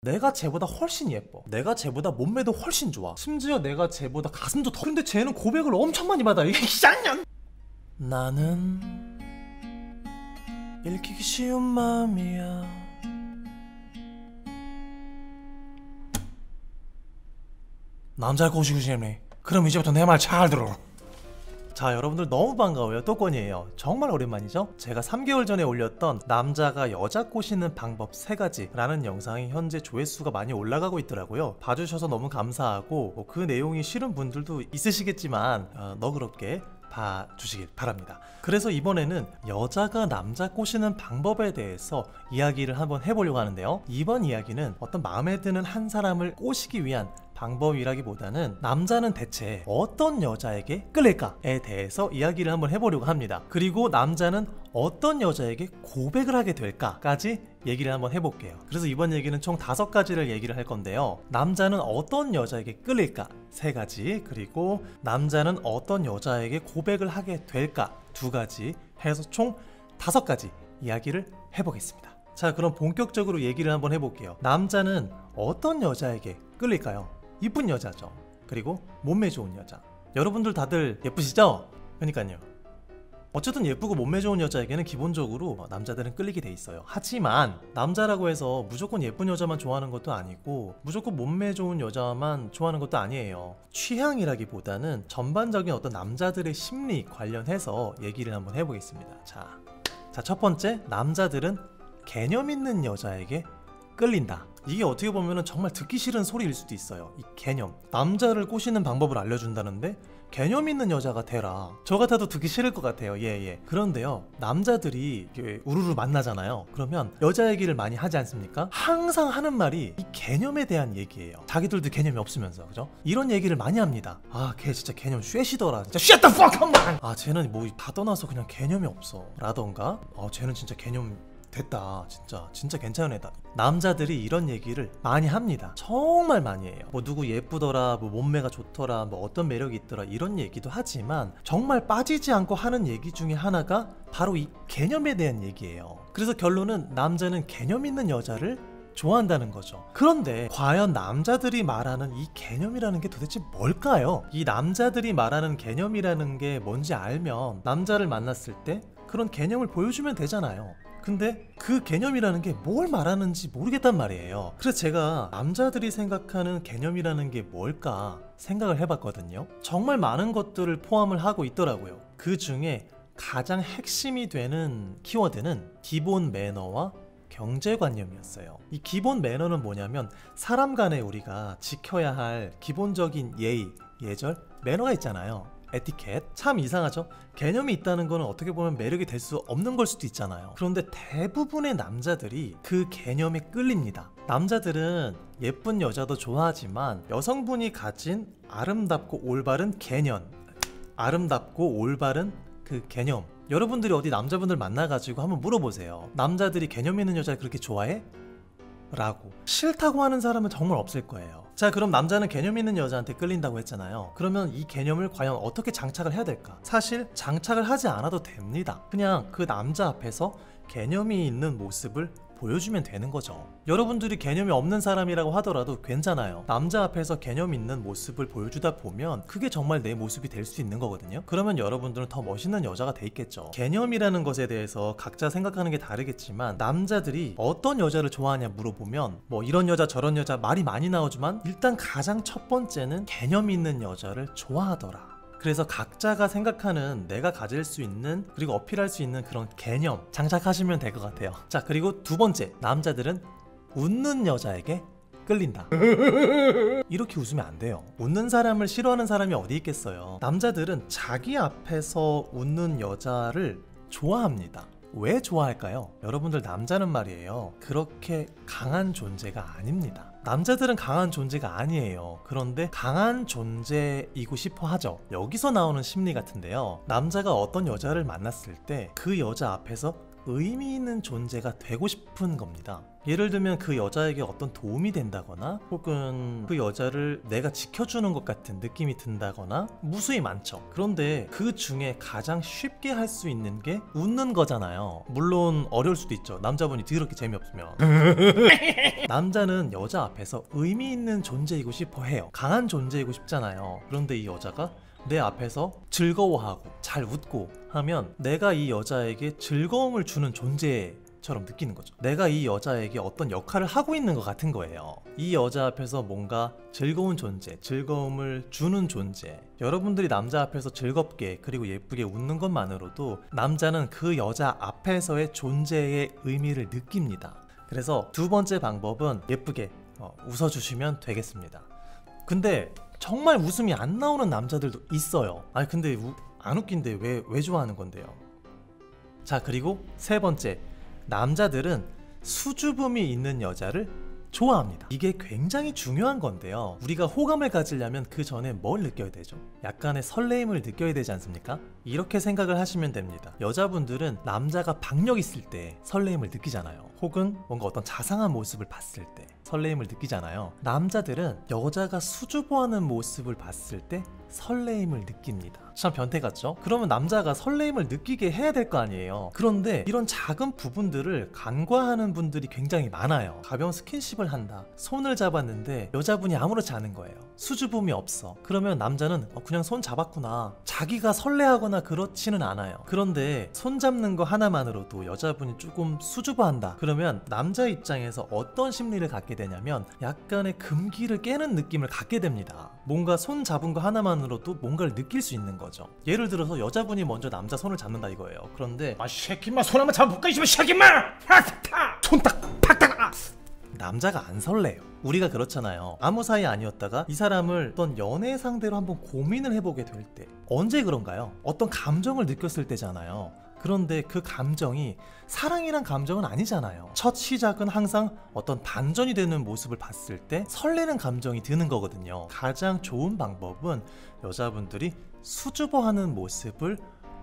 내가 쟤보다 훨씬 예뻐. 내가 쟤보다 몸매도 훨씬 좋아. 심지어 내가 쟤보다 가슴도 더. 근데 쟤는 고백을 엄청 많이 받아. 이게 쌍년. 나는 읽히기 쉬운 마음이야. 남자 꼬시고 싶네. 그럼 이제부터 내 말 잘 들어. 자, 여러분들 너무 반가워요. 또권이에요. 정말 오랜만이죠? 제가 3개월 전에 올렸던 남자가 여자 꼬시는 방법 3가지 라는 영상이 현재 조회수가 많이 올라가고 있더라고요. 봐주셔서 너무 감사하고 그 내용이 싫은 분들도 있으시겠지만 너그럽게 봐주시길 바랍니다. 그래서 이번에는 여자가 남자 꼬시는 방법에 대해서 이야기를 한번 해보려고 하는데요. 이번 이야기는 어떤 마음에 드는 한 사람을 꼬시기 위한 방법이라기보다는 남자는 대체 어떤 여자에게 끌릴까에 대해서 이야기를 한번 해보려고 합니다. 그리고 남자는 어떤 여자에게 고백을 하게 될까까지 얘기를 한번 해볼게요. 그래서 이번 얘기는 총 5가지를 얘기를 할 건데요. 남자는 어떤 여자에게 끌릴까 3가지, 그리고 남자는 어떤 여자에게 고백을 하게 될까 2가지 해서 총 5가지 이야기를 해보겠습니다. 자, 그럼 본격적으로 얘기를 한번 해볼게요. 남자는 어떤 여자에게 끌릴까요? 이쁜 여자죠. 그리고 몸매 좋은 여자. 여러분들 다들 예쁘시죠? 그러니까요. 어쨌든 예쁘고 몸매 좋은 여자에게는 기본적으로 남자들은 끌리게 돼 있어요. 하지만 남자라고 해서 무조건 예쁜 여자만 좋아하는 것도 아니고 무조건 몸매 좋은 여자만 좋아하는 것도 아니에요. 취향이라기보다는 전반적인 어떤 남자들의 심리 관련해서 얘기를 한번 해보겠습니다. 자, 첫 번째, 남자들은 개념 있는 여자에게 끌린다. 이게 어떻게 보면 정말 듣기 싫은 소리일 수도 있어요. 이 개념. 남자를 꼬시는 방법을 알려준다는데 개념 있는 여자가 되라. 저 같아도 듣기 싫을 것 같아요. 예. 그런데요, 남자들이 우르르 만나잖아요. 그러면 여자 얘기를 많이 하지 않습니까? 항상 하는 말이 이 개념에 대한 얘기예요. 자기들도 개념이 없으면서, 그죠? 이런 얘기를 많이 합니다. 아, 걔 진짜 개념 쉐시더라. 진짜 shut the fuck up man! 아, 쟤는 뭐 다 떠나서 그냥 개념이 없어. 라던가, 쟤는 진짜 개념 됐다. 진짜 괜찮은 애다. 남자들이 이런 얘기를 많이 합니다. 정말 많이 해요. 뭐 누구 예쁘더라, 뭐 몸매가 좋더라, 뭐 어떤 매력이 있더라, 이런 얘기도 하지만 정말 빠지지 않고 하는 얘기 중에 하나가 바로 이 개념에 대한 얘기예요. 그래서 결론은 남자는 개념 있는 여자를 좋아한다는 거죠. 그런데 과연 남자들이 말하는 이 개념이라는 게 도대체 뭘까요? 이 남자들이 말하는 개념이라는 게 뭔지 알면 남자를 만났을 때 그런 개념을 보여주면 되잖아요. 근데 그 개념이라는 게 뭘 말하는지 모르겠단 말이에요. 그래서 제가 남자들이 생각하는 개념이라는 게 뭘까 생각을 해봤거든요. 정말 많은 것들을 포함을 하고 있더라고요. 그 중에 가장 핵심이 되는 키워드는 기본 매너와 경제관념이었어요. 이 기본 매너는 뭐냐면 사람 간에 우리가 지켜야 할 기본적인 예의, 예절, 매너가 있잖아요. 에티켓. 참 이상하죠? 개념이 있다는 거는 어떻게 보면 매력이 될 수 없는 걸 수도 있잖아요. 그런데 대부분의 남자들이 그 개념에 끌립니다. 남자들은 예쁜 여자도 좋아하지만 여성분이 가진 아름답고 올바른 개념, 아름답고 올바른 그 개념, 여러분들이 어디 남자분들 만나가지고 한번 물어보세요. 남자들이 개념 있는 여자를 그렇게 좋아해? 라고. 싫다고 하는 사람은 정말 없을 거예요. 자, 그럼 남자는 개념 있는 여자한테 끌린다고 했잖아요. 그러면 이 개념을 과연 어떻게 장착을 해야 될까? 사실 장착을 하지 않아도 됩니다. 그냥 그 남자 앞에서 개념이 있는 모습을 보여주면 되는 거죠. 여러분들이 개념이 없는 사람이라고 하더라도 괜찮아요. 남자 앞에서 개념 있는 모습을 보여주다 보면 그게 정말 내 모습이 될 수 있는 거거든요. 그러면 여러분들은 더 멋있는 여자가 돼 있겠죠. 개념이라는 것에 대해서 각자 생각하는 게 다르겠지만 남자들이 어떤 여자를 좋아하냐 물어보면 뭐 이런 여자 저런 여자 말이 많이 나오지만 일단 가장 첫 번째는 개념 있는 여자를 좋아하더라. 그래서 각자가 생각하는 내가 가질 수 있는 그리고 어필할 수 있는 그런 개념 장착하시면 될 것 같아요. 자, 그리고 2번째, 남자들은 웃는 여자에게 끌린다. 이렇게 웃으면 안 돼요. 웃는 사람을 싫어하는 사람이 어디 있겠어요. 남자들은 자기 앞에서 웃는 여자를 좋아합니다. 왜 좋아할까요? 여러분들, 남자는 말이에요, 그렇게 강한 존재가 아닙니다. 남자들은 강한 존재가 아니에요. 그런데 강한 존재이고 싶어 하죠. 여기서 나오는 심리 같은데요, 남자가 어떤 여자를 만났을 때 그 여자 앞에서 의미 있는 존재가 되고 싶은 겁니다. 예를 들면 그 여자에게 어떤 도움이 된다거나 혹은 그 여자를 내가 지켜주는 것 같은 느낌이 든다거나 무수히 많죠. 그런데 그 중에 가장 쉽게 할 수 있는 게 웃는 거잖아요. 물론 어려울 수도 있죠. 남자분이 더럽게 재미없으면. 남자는 여자 앞에서 의미 있는 존재이고 싶어 해요. 강한 존재이고 싶잖아요. 그런데 이 여자가 내 앞에서 즐거워하고 잘 웃고 하면 내가 이 여자에게 즐거움을 주는 존재처럼 느끼는 거죠. 내가 이 여자에게 어떤 역할을 하고 있는 것 같은 거예요. 이 여자 앞에서 뭔가 즐거운 존재, 즐거움을 주는 존재. 여러분들이 남자 앞에서 즐겁게 그리고 예쁘게 웃는 것만으로도 남자는 그 여자 앞에서의 존재의 의미를 느낍니다. 그래서 두 번째 방법은 예쁘게 웃어주시면 되겠습니다. 근데 정말 웃음이 안 나오는 남자들도 있어요. 아니 근데 안 웃긴데 왜 좋아하는 건데요? 자, 그리고 세 번째, 남자들은 수줍음이 있는 여자를 좋아합니다. 이게 굉장히 중요한 건데요. 우리가 호감을 가지려면 그 전에 뭘 느껴야 되죠? 약간의 설레임을 느껴야 되지 않습니까? 이렇게 생각을 하시면 됩니다. 여자분들은 남자가 박력 있을 때 설레임을 느끼잖아요. 혹은 뭔가 어떤 자상한 모습을 봤을 때 설레임을 느끼잖아요. 남자들은 여자가 수줍어하는 모습을 봤을 때 설레임을 느낍니다. 참 변태 같죠? 그러면 남자가 설레임을 느끼게 해야 될 거 아니에요. 그런데 이런 작은 부분들을 간과하는 분들이 굉장히 많아요. 가벼운 스킨십을 한다, 손을 잡았는데 여자분이 아무렇지 않은 거예요. 수줍음이 없어. 그러면 남자는 그냥 손 잡았구나, 자기가 설레하거나 그렇지는 않아요. 그런데 손 잡는 거 하나만으로도 여자분이 조금 수줍어한다, 그러면 남자 입장에서 어떤 심리를 갖게 되냐면 약간의 금기를 깨는 느낌을 갖게 됩니다. 뭔가 손 잡은 거 하나만으로도 뭔가를 느낄 수 있는 거죠. 예를 들어서 여자분이 먼저 남자 손을 잡는다 이거예요. 그런데 새끼마 손 한번 잡아볼까? 이씨발 새끼마 손 딱 팍딱. 남자가 안 설레요. 우리가 그렇잖아요. 아무 사이 아니었다가 이 사람을 어떤 연애 상대로 한번 고민을 해보게 될 때, 언제 그런가요? 어떤 감정을 느꼈을 때잖아요. 그런데 그 감정이 사랑이란 감정은 아니잖아요. 첫 시작은 항상 어떤 반전이 되는 모습을 봤을 때 설레는 감정이 드는 거거든요. 가장 좋은 방법은 여자분들이 수줍어하는 모습을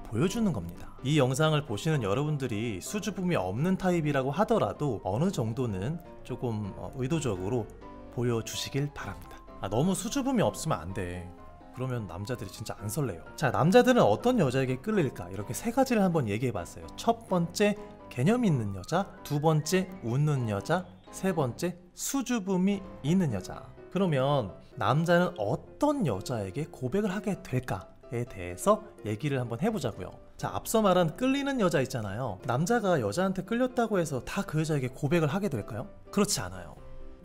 보여주는 겁니다. 이 영상을 보시는 여러분들이 수줍음이 없는 타입이라고 하더라도 어느 정도는 조금 의도적으로 보여주시길 바랍니다. 너무 수줍음이 없으면 안 돼. 그러면 남자들이 진짜 안 설레요. 자, 남자들은 어떤 여자에게 끌릴까? 이렇게 세 가지를 한번 얘기해봤어요. 첫 번째, 개념 있는 여자. 두 번째, 웃는 여자. 세 번째, 수줍음이 있는 여자. 그러면 남자는 어떤 여자에게 고백을 하게 될까에 대해서 얘기를 한번 해보자고요. 자, 앞서 말한 끌리는 여자 있잖아요. 남자가 여자한테 끌렸다고 해서 다 그 여자에게 고백을 하게 될까요? 그렇지 않아요.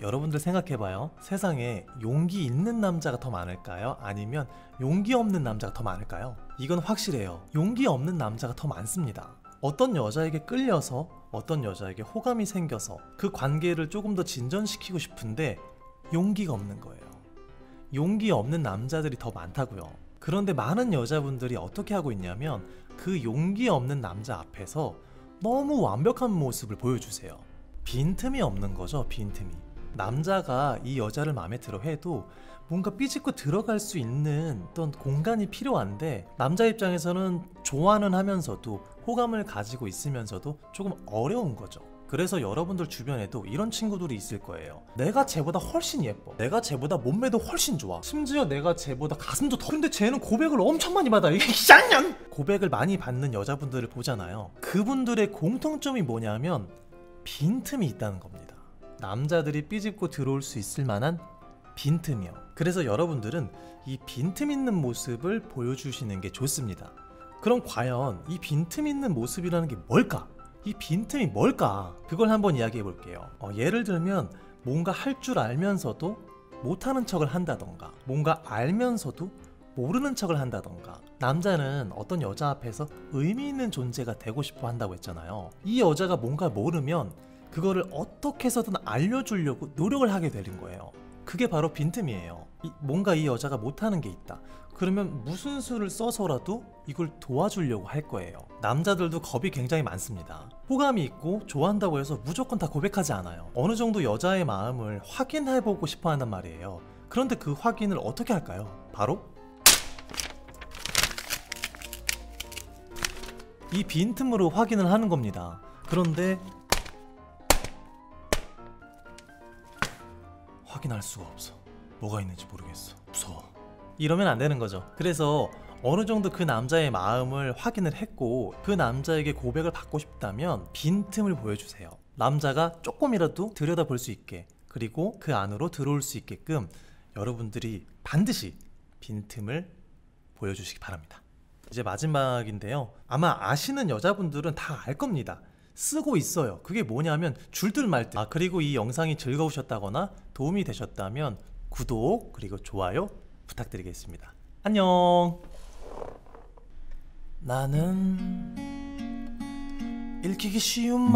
여러분들 생각해봐요. 세상에 용기 있는 남자가 더 많을까요? 아니면 용기 없는 남자가 더 많을까요? 이건 확실해요. 용기 없는 남자가 더 많습니다. 어떤 여자에게 끌려서 어떤 여자에게 호감이 생겨서 그 관계를 조금 더 진전시키고 싶은데 용기가 없는 거예요. 용기 없는 남자들이 더 많다고요. 그런데 많은 여자분들이 어떻게 하고 있냐면 그 용기 없는 남자 앞에서 너무 완벽한 모습을 보여주세요. 빈틈이 없는 거죠. 빈틈이. 남자가 이 여자를 마음에 들어 해도 뭔가 삐집고 들어갈 수 있는 어떤 공간이 필요한데 남자 입장에서는 좋아는 하면서도 호감을 가지고 있으면서도 조금 어려운 거죠. 그래서 여러분들 주변에도 이런 친구들이 있을 거예요. 내가 쟤보다 훨씬 예뻐, 내가 쟤보다 몸매도 훨씬 좋아, 심지어 내가 쟤보다 가슴도 더. 근데 쟤는 고백을 엄청 많이 받아. 이게 쌍년! 고백을 많이 받는 여자분들을 보잖아요. 그분들의 공통점이 뭐냐면 빈틈이 있다는 겁니다. 남자들이 삐집고 들어올 수 있을 만한 빈틈이요. 그래서 여러분들은 이 빈틈 있는 모습을 보여주시는 게 좋습니다. 그럼 과연 이 빈틈 있는 모습이라는 게 뭘까? 이 빈틈이 뭘까? 그걸 한번 이야기해 볼게요. 예를 들면 뭔가 할 줄 알면서도 못하는 척을 한다던가, 뭔가 알면서도 모르는 척을 한다던가. 남자는 어떤 여자 앞에서 의미 있는 존재가 되고 싶어 한다고 했잖아요. 이 여자가 뭔가 모르면 그거를 어떻게 해서든 알려주려고 노력을 하게 되는 거예요. 그게 바로 빈틈이에요. 뭔가 이 여자가 못하는 게 있다. 그러면 무슨 수를 써서라도 이걸 도와주려고 할 거예요. 남자들도 겁이 굉장히 많습니다. 호감이 있고 좋아한다고 해서 무조건 다 고백하지 않아요. 어느 정도 여자의 마음을 확인해보고 싶어 한단 말이에요. 그런데 그 확인을 어떻게 할까요? 바로 이 빈틈으로 확인을 하는 겁니다. 그런데 확인할 수가 없어. 뭐가 있는지 모르겠어. 무서워. 이러면 안 되는 거죠. 그래서 어느 정도 그 남자의 마음을 확인을 했고 그 남자에게 고백을 받고 싶다면 빈틈을 보여주세요. 남자가 조금이라도 들여다볼 수 있게, 그리고 그 안으로 들어올 수 있게끔 여러분들이 반드시 빈틈을 보여주시기 바랍니다. 이제 마지막인데요. 아마 아시는 여자분들은 다 알 겁니다. 쓰고 있어요. 그게 뭐냐면 줄들 말 듯. 그리고 이 영상이 즐거우셨다거나 도움이 되셨다면 구독 그리고 좋아요 부탁드리겠습니다. 안녕. 나는 읽히기 쉬운